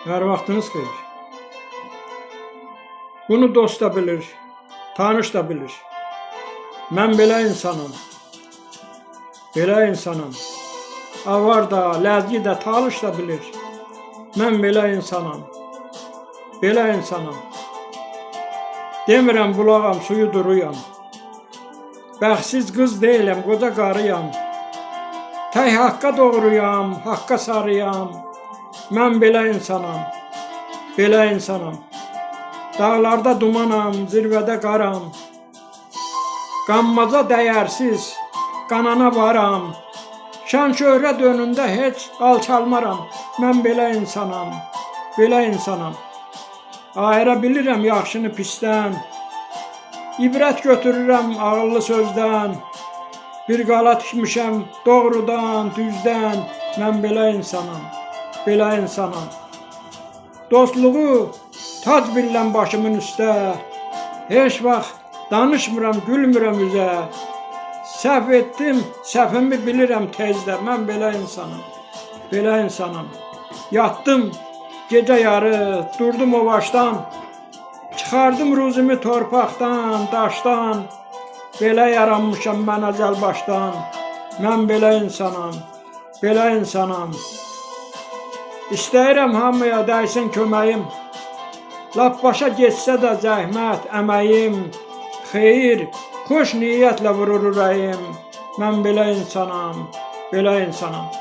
Her vaxtınız xeyir. Bunu dost da bilir, tanış da bilir. Mən belə insanım, belə insanım. Avar da, ləzgi də, talış da bilir. Mən belə insanım, belə insanım. Demirəm bulağam, suyu duruyam. Bəxtsiz qız deyiləm, qoca qarıyam. Tək haqqa doğruyam, haqqa sarıyam. Mən belə insanam, belə insanam. Dağlarda dumanam, zirvədə qaram. Qanmaca dəyərsiz, qanana varam. Şan şöhrət önündə heç alçalmaram. Mən belə insanam, belə insanam. Ayıra bilirəm yaxşını pisdən. İbrət götürürəm ağıllı sözdən. Bir qala tikmişəm doğrudan, düzdən. Mən belə insanam, belə insanam. Dostluğu tac bilirəm başımın üstə. Heç vaxt danışmıram, gülmürəm üzə. Səhv etdim, səhvimi bilirəm tezdə. Mən belə insanam, belə insanam. Yatdım gecə yarı, durdum o başdan. Çıxardım ruzimi torpaqdan, daşdan. Belə yaranmışam mən əcəl başdan. Mən belə insanam, belə insanam. İstəyirəm hamıya dəysin köməyim. Lap başa geçsə də zəhmət, əməyim. Xeyir, xoş niyyətlə vurur ürəyim. Mən belə insanam, belə insanam.